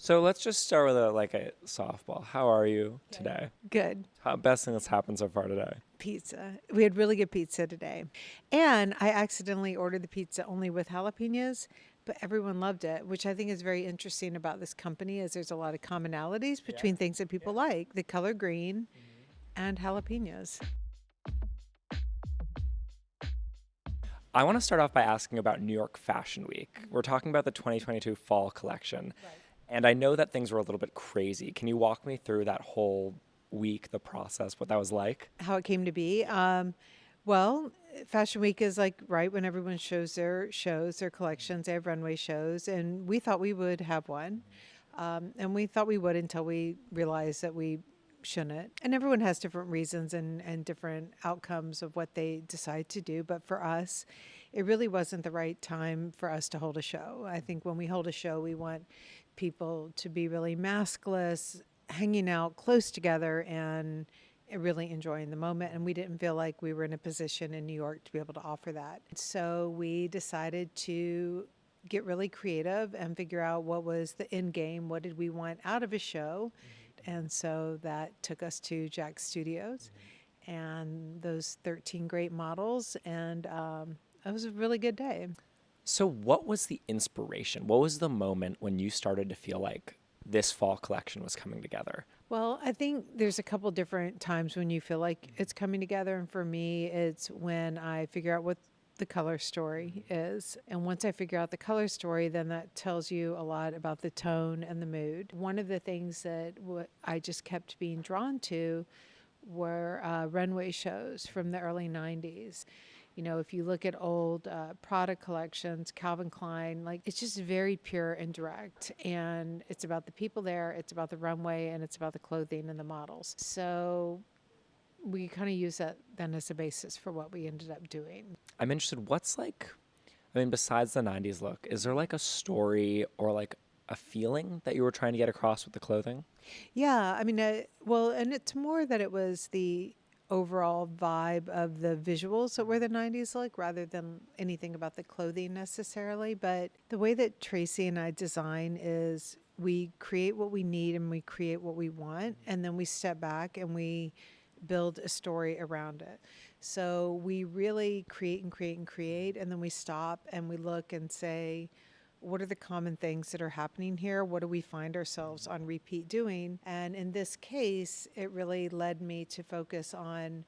So let's just start with a softball. How are you today? Good. Best thing that's happened so far today? Pizza. We had really good pizza today. And I accidentally ordered the pizza only with jalapenos, but everyone loved it, which I think is very interesting about this company is there's a lot of commonalities between things that people like, the color green and jalapenos. I want to start off by asking about New York Fashion Week. We're talking about the 2022 fall collection. And I know that things were a little bit crazy. Can you walk me through that whole week, the process, what that was like? How it came to be. Well, Fashion Week is like right when everyone shows their collections. They have runway shows, and we thought we would have one, and we thought we would until we realized that we shouldn't. And everyone has different reasons and different outcomes of what they decide to do. But for us, it really wasn't the right time for us to hold a show. I think when we hold a show, we want people to be really maskless, hanging out close together, and really enjoying the moment. And we didn't feel like we were in a position in New York to be able to offer that. So we decided to get really creative and figure out what was the end game. What did we want out of a show? And so that took us to Jack's Studios and those 13 great models. And it was a really good day. So, what was the inspiration? What was the moment when you started to feel like this fall collection was coming together? Well, I think there's a couple different times when you feel like it's coming together. And for me, it's when I figure out what the color story is. And once I figure out the color story, then that tells you a lot about the tone and the mood. One of the things that I just kept being drawn to were runway shows from the early 90s. You know, if you look at old Prada collections, Calvin Klein, like it's just very pure and direct. And it's about the people there, it's about the runway, and it's about the clothing and the models. So we kind of use that then as a basis for what we ended up doing. I'm interested, besides the 90s look, is there like a story or like a feeling that you were trying to get across with the clothing? Yeah, I mean, well, and it's more that it was the overall vibe of the visuals that were the 90s like rather than anything about the clothing necessarily. But the way that Tracy and I design is we create what we need and we create what we want, and then we step back and we build a story around it. So we really create and create and create, and then we stop and we look and say, what are the common things that are happening here? What do we find ourselves on repeat doing? And in this case, it really led me to focus on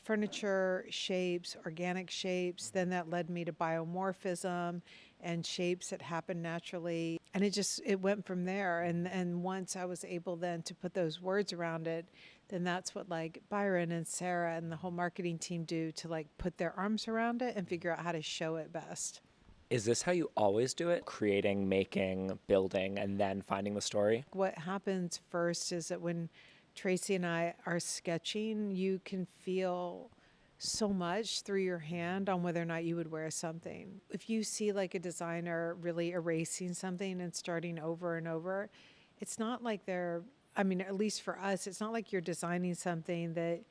furniture, shapes, organic shapes. Then that led me to biomorphism and shapes that happen naturally. And it went from there. And once I was able then to put those words around it, then that's what like Byron and Sarah and the whole marketing team do to like put their arms around it and figure out how to show it best. Is this how you always do it? Creating, making, building, and then finding the story? What happens first is that when Tracy and I are sketching, you can feel so much through your hand on whether or not you would wear something. If you see like a designer really erasing something and starting over and over, it's not like I mean, at least for us, it's not like you're designing something that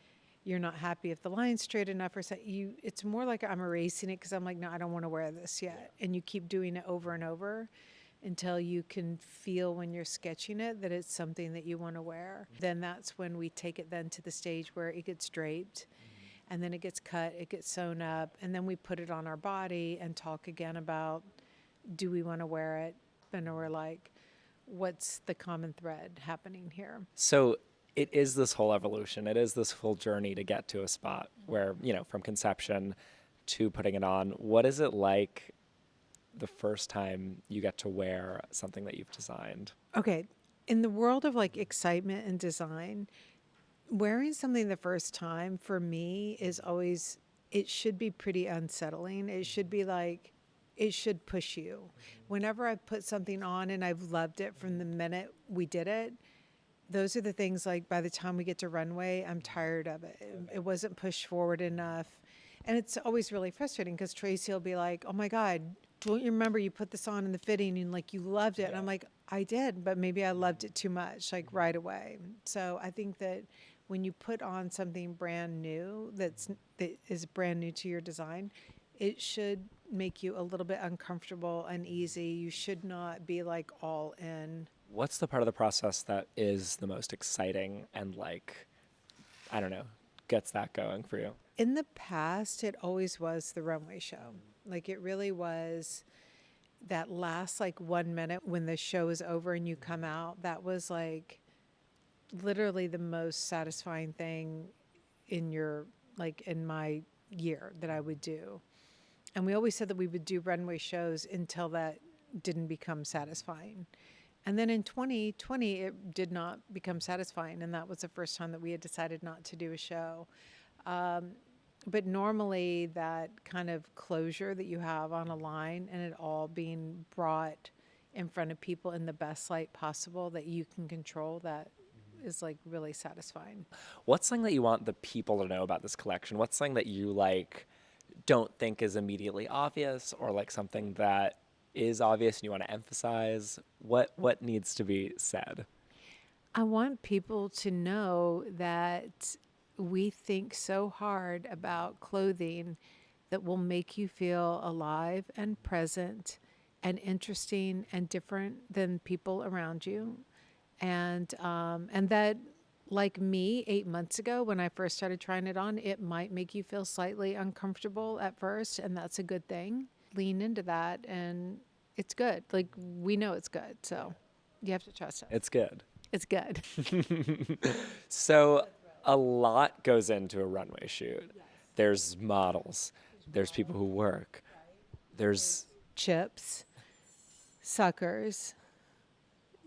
you're not happy if the line's straight enough or something. It's more like I'm erasing it because I'm like, no, I don't want to wear this yet. And you keep doing it over and over until you can feel when you're sketching it that it's something that you want to wear. Then that's when we take it then to the stage where it gets draped and then it gets cut, it gets sewn up, and then we put it on our body and talk again about, do we want to wear it? And we're like, what's the common thread happening here? So it is this whole evolution. It is this whole journey to get to a spot where, from conception to putting it on. What is it like the first time you get to wear something that you've designed? Okay, in the world of like excitement and design, wearing something the first time for me is always, it should be pretty unsettling. It should be like, it should push you. Whenever I put something on and I've loved it from the minute we did it, those are the things like by the time we get to runway, I'm tired of it. It wasn't pushed forward enough. And it's always really frustrating because Tracy will be like, oh my God, don't you remember you put this on in the fitting and like you loved it? And I'm like, I did, but maybe I loved it too much, like right away. So I think that when you put on something brand new that is brand new to your design, it should make you a little bit uncomfortable, uneasy. You should not be like all in What's the part of the process that is the most exciting and like, I don't know, gets that going for you? In the past, it always was the runway show. Like it really was that last like 1 minute when the show is over and you come out. That was like literally the most satisfying thing in your like in my year that I would do. And we always said that we would do runway shows until that didn't become satisfying. And then in 2020, it did not become satisfying. And that was the first time that we had decided not to do a show. But normally, that kind of closure that you have on a line and it all being brought in front of people in the best light possible that you can control, that is like really satisfying. What's something that you want the people to know about this collection? What's something that you like don't think is immediately obvious, or like something that is obvious and you want to emphasize? What needs to be said? I want people to know that we think so hard about clothing that will make you feel alive and present and interesting and different than people around you. And that, like me 8 months ago when I first started trying it on, it might make you feel slightly uncomfortable at first, and that's a good thing. Lean into that, and it's good. Like we know it's good, so you have to trust it. It's good. It's good. So a lot goes into a runway shoot. There's models, there's people who work, there's Chips, suckers,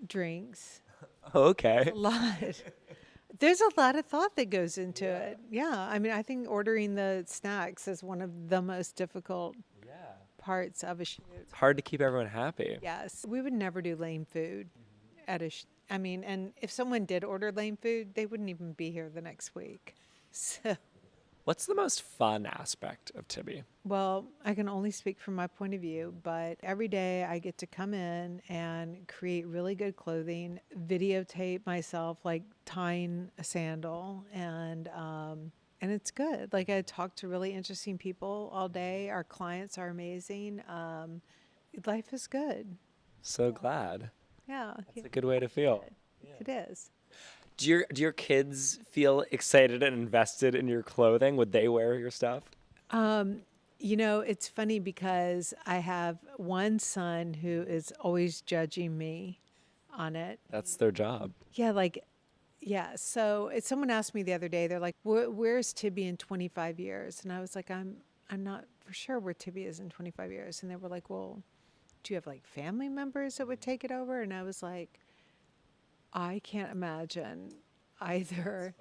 drinks, okay. a lot. There's a lot of thought that goes into it. Yeah, I mean, I think ordering the snacks is one of the most difficult parts of a shoot. It's hard to keep everyone happy. Yes, we would never do lame food at a. I mean, and if someone did order lame food, they wouldn't even be here the next week. So, What's the most fun aspect of Tibi? well, I can only speak from my point of view, but every day I get to come in and create really good clothing, videotape myself like tying a sandal, and it's good. Like I talk to really interesting people all day. Our clients are amazing. Life is good. So glad. Yeah, It's a good way to feel. it is. Do your kids feel excited and invested in your clothing? Would they wear your stuff? You know, it's funny because I have one son who is always judging me on it. That's their job. Yeah, like, yeah. So someone asked me the other day, they're like, "Where's Tibi in 25 years?" And I was like, I'm not for sure where Tibi is in 25 years. And they were like, "Well, do you have like family members that would take it over?" And I was like, I can't imagine either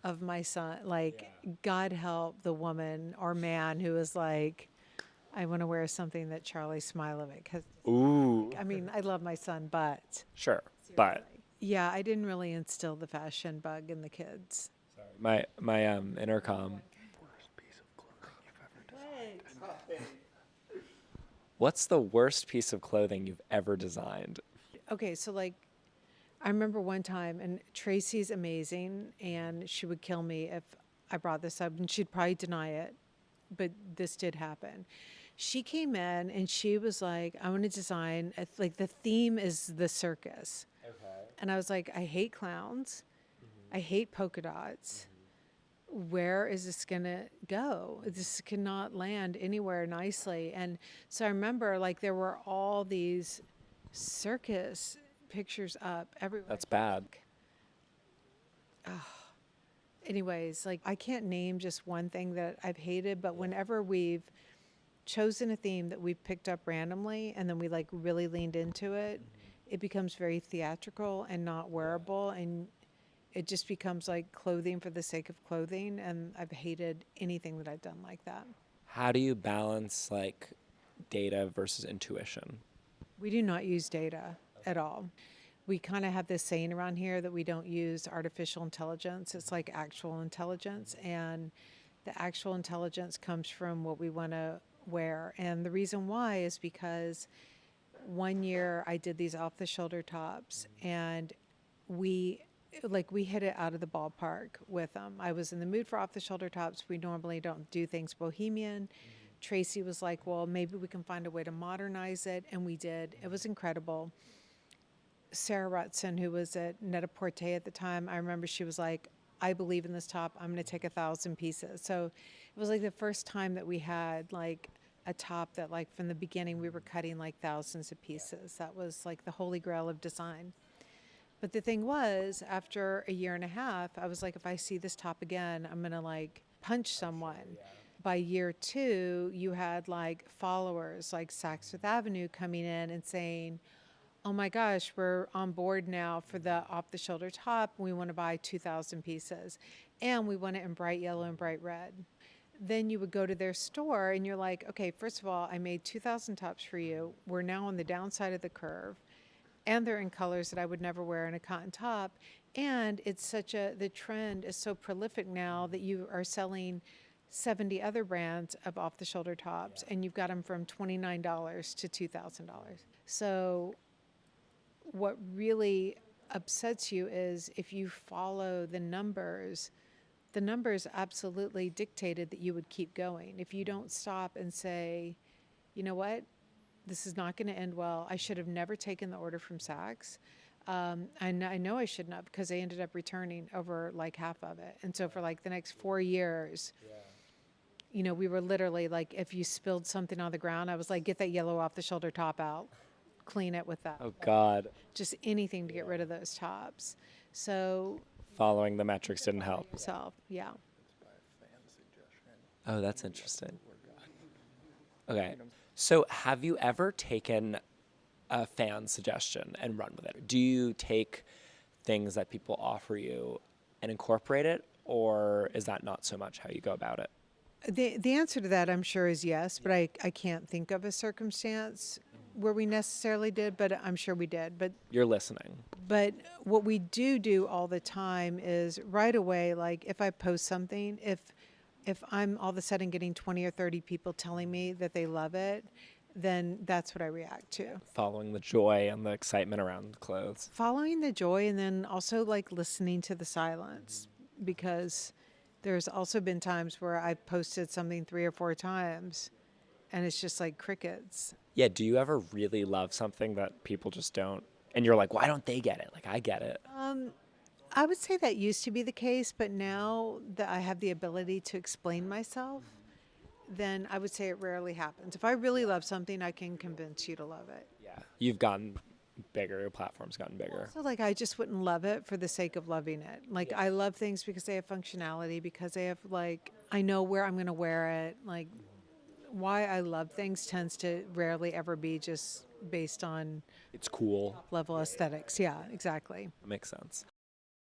of my son. Like, God help the woman or man who is like, I want to wear something that Charlie Smilovic has. Ooh. I mean, I love my son, but Sure. But yeah, I didn't really instill the fashion bug in the kids. my intercom. What's the worst piece of clothing you've ever designed? Okay, so like, I remember one time, and Tracy's amazing, and she would kill me if I brought this up, and she'd probably deny it, but this did happen. She came in and she was like, I want to design, like, the theme is the circus. Okay. And I was like, I hate clowns. I hate polka dots. Where is this going to go? This cannot land anywhere nicely. And so I remember, like, there were all these circus pictures up everywhere. That's bad. Anyways, like, I can't name just one thing that I've hated, but whenever we've chosen a theme that we've picked up randomly and then we like really leaned into it, it becomes very theatrical and not wearable, and it just becomes like clothing for the sake of clothing. And I've hated anything that I've done like that. How do you balance like data versus intuition? We do not use data at all. We kind of have this saying around here that we don't use artificial intelligence. It's like actual intelligence. And the actual intelligence comes from what we want to wear. And the reason why is because one year I did these off the shoulder tops, and we hit it out of the ballpark with them. I was in the mood for off the shoulder tops. We normally don't do things bohemian. Tracy was like, well, maybe we can find a way to modernize it. And we did. It was incredible. Sarah Rutson, who was at Net-a-Porter at the time, I remember she was like, I believe in this top. I'm going to take 1,000 pieces. So it was like the first time that we had like a top that like from the beginning we were cutting like thousands of pieces. That was like the holy grail of design. But the thing was, after a year and a half, I was like, if I see this top again, I'm going to like punch someone. By year two, you had like followers like Saks Fifth Avenue coming in and saying, oh my gosh, we're on board now for the off the shoulder top. We want to buy 2,000 pieces. And we want it in bright yellow and bright red. Then you would go to their store and you're like, okay, first of all, I made 2,000 tops for you. We're now on the downside of the curve. And they're in colors that I would never wear in a cotton top. And it's the trend is so prolific now that you are selling 70 other brands of off the shoulder tops and you've got them from $29 to $2,000. So what really upsets you is if you follow the numbers absolutely dictated that you would keep going. If you don't stop and say, you know what, this is not going to end well. I should have never taken the order from Saks. I know I shouldn't have because they ended up returning over like half of it. And so for like the next 4 years, you know, we were literally like, if you spilled something on the ground, I was like, get that yellow off the shoulder top out, clean it with that. Oh, God. Just anything to get rid of those tops. So Following the metrics didn't help. yourself, yeah. Oh, that's interesting. Okay. So have you ever taken a fan suggestion and run with it? Do you take things that people offer you and incorporate it, or is that not so much how you go about it? The answer to that, I'm sure, is yes, but I can't think of a circumstance where we necessarily did, but I'm sure we did. You're listening. But what we do all the time is right away, like if I post something, if I'm all of a sudden getting 20 or 30 people telling me that they love it, then that's what I react to. Following the joy and the excitement around clothes. Following the joy and then also like listening to the silence, because there's also been times where I've posted something 3 or 4 times and it's just like crickets. Yeah, do you ever really love something that people just don't? And you're like, why don't they get it? Like, I get it. I would say that used to be the case, but now that I have the ability to explain myself, then I would say it rarely happens. If I really love something, I can convince you to love it. Yeah. You've gotten bigger. Your platform's gotten bigger. So like I just wouldn't love it for the sake of loving it. Like I love things because they have functionality, because they have like, I know where I'm going to wear it. Like why I love things tends to rarely ever be just based on It's cool. level aesthetics. Yeah, exactly. That makes sense.